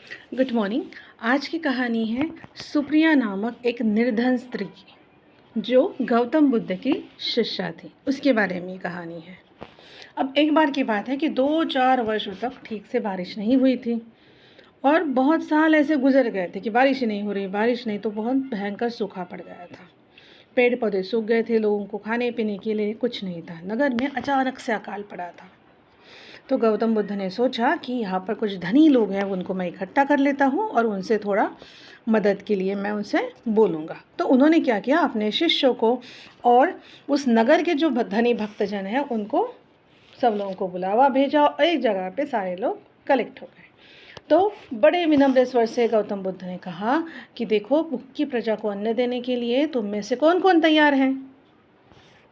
Good morning. आज की कहानी है सुप्रिया नामक एक निर्धन स्त्री की जो गौतम बुद्ध की शिष्या थी। उसके बारे में ये कहानी है। अब एक बार की बात है कि 2-4 वर्षों तक ठीक से बारिश नहीं हुई थी और बहुत साल ऐसे गुजर गए थे कि बारिश ही नहीं हो रही, बारिश नहीं, तो बहुत भयंकर सूखा पड़ गया था। पेड़ पौधे सूख गए थे, लोगों को खाने पीने के लिए कुछ नहीं था। नगर में अचानक से अकाल पड़ा था। तो गौतम बुद्ध ने सोचा कि यहाँ पर कुछ धनी लोग हैं, उनको मैं इकट्ठा कर लेता हूँ और उनसे थोड़ा मदद के लिए मैं उनसे बोलूँगा। तो उन्होंने क्या किया, अपने शिष्यों को और उस नगर के जो धनी भक्तजन हैं उनको, सब लोगों को बुलावा भेजा और एक जगह पे सारे लोग कलेक्ट हो गए। तो बड़े विनम्र स्वर से गौतम बुद्ध ने कहा कि देखो, भूखी प्रजा को अन्न देने के लिए तुम में से कौन कौन तैयार हैं।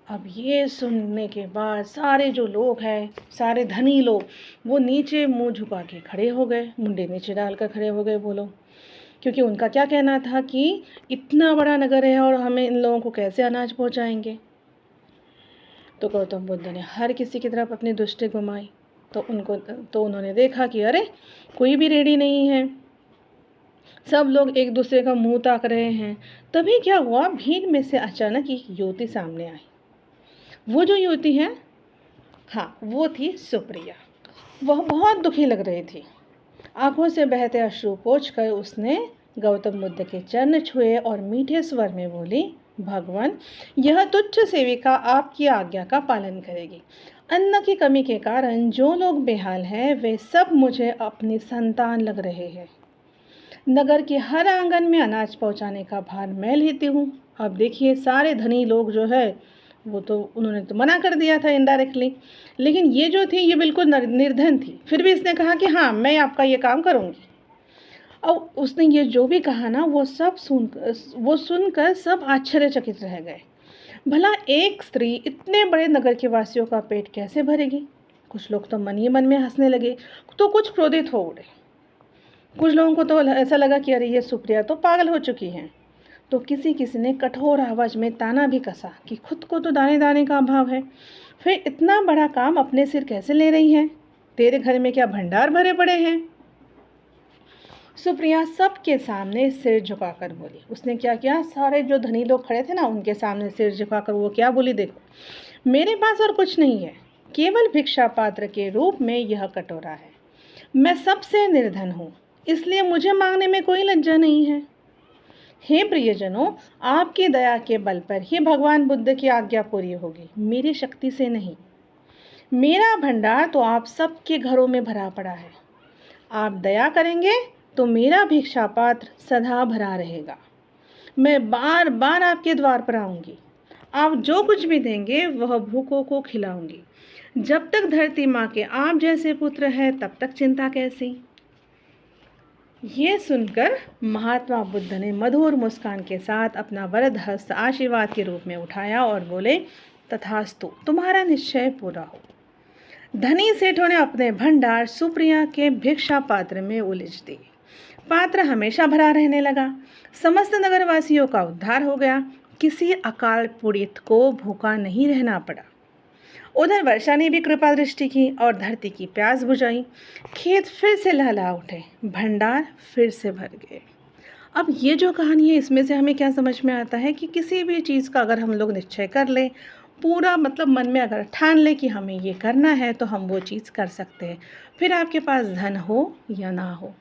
अब ये सुनने के बाद सारे जो लोग हैं, सारे धनी लोग, वो नीचे मुंह झुका के खड़े हो गए, मुंडे नीचे डालकर खड़े हो गए बोलो, क्योंकि उनका क्या कहना था कि इतना बड़ा नगर है और हमें इन लोगों को कैसे अनाज पहुंचाएंगे। तो गौतम बुद्ध ने हर किसी की तरफ अपनी दृष्टि घुमाई तो उन्होंने देखा कि अरे, कोई भी रेडी नहीं है, सब लोग एक दूसरे का मुंह ताक रहे हैं। तभी क्या हुआ, भीड़ में से अचानक एक युवती सामने आई। वो जो युवती है, हाँ, वो थी सुप्रिया। वह बहुत दुखी लग रही थी। आंखों से बहते अश्रु पोंछकर उसने गौतम बुद्ध के चरण छुए और मीठे स्वर में बोली, भगवान, यह तुच्छ सेविका आपकी आज्ञा का पालन करेगी। अन्न की कमी के कारण जो लोग बेहाल हैं वे सब मुझे अपनी संतान लग रहे हैं। नगर के हर आंगन में अनाज पहुंचाने का भार मैं लेती हूँ। अब देखिए, सारे धनी लोग जो है वो तो उन्होंने तो मना कर दिया था इनडायरेक्टली, लेकिन ये जो थी ये बिल्कुल निर्धन थी, फिर भी इसने कहा कि हाँ, मैं आपका ये काम करूँगी। अब उसने ये जो भी कहा ना, वो सुनकर सब आश्चर्यचकित रह गए। भला एक स्त्री इतने बड़े नगर के वासियों का पेट कैसे भरेगी। कुछ लोग तो मन ही मन में हंसने लगे, तो कुछ क्रोधित हो उठे। कुछ लोगों को तो ऐसा लगा कि अरे, ये सुप्रिया तो पागल हो चुकी हैं। तो किसी किसी ने कठोर आवाज़ में ताना भी कसा कि खुद को तो दाने दाने का अभाव है, फिर इतना बड़ा काम अपने सिर कैसे ले रही है। तेरे घर में क्या भंडार भरे पड़े हैं। सुप्रिया सबके सामने सिर झुकाकर बोली। उसने क्या किया, सारे जो धनी लोग खड़े थे ना, उनके सामने सिर झुकाकर वो क्या बोली, देखो, मेरे पास और कुछ नहीं है, केवल भिक्षा पात्र के रूप में यह कटोरा है। मैं सबसे निर्धन हूँ, इसलिए मुझे मांगने में कोई लज्जा नहीं है। हे प्रियजनों, आपकी दया के बल पर ही भगवान बुद्ध की आज्ञा पूरी होगी, मेरी शक्ति से नहीं। मेरा भंडार तो आप सबके घरों में भरा पड़ा है। आप दया करेंगे तो मेरा भिक्षा पात्र सदा भरा रहेगा। मैं बार बार आपके द्वार पर आऊँगी। आप जो कुछ भी देंगे वह भूखों को खिलाऊंगी। जब तक धरती माँ के आप जैसे पुत्र हैं तब तक चिंता कैसी। ये सुनकर महात्मा बुद्ध ने मधुर मुस्कान के साथ अपना वरद हस्त आशीर्वाद के रूप में उठाया और बोले, तथास्तु, तुम्हारा निश्चय पूरा हो। धनी सेठों ने अपने भंडार सुप्रिया के भिक्षा पात्र में उलिच दिए। पात्र हमेशा भरा रहने लगा। समस्त नगरवासियों का उद्धार हो गया। किसी अकाल पीड़ित को भूखा नहीं रहना पड़ा। उधर वर्षा ने भी कृपा दृष्टि की और धरती की प्यास बुझाई। खेत फिर से लहला उठे, भंडार फिर से भर गए। अब ये जो कहानी है, इसमें से हमें क्या समझ में आता है कि किसी भी चीज़ का अगर हम लोग निश्चय कर लें, पूरा मतलब मन में अगर ठान लें कि हमें ये करना है, तो हम वो चीज़ कर सकते हैं, फिर आपके पास धन हो या ना हो।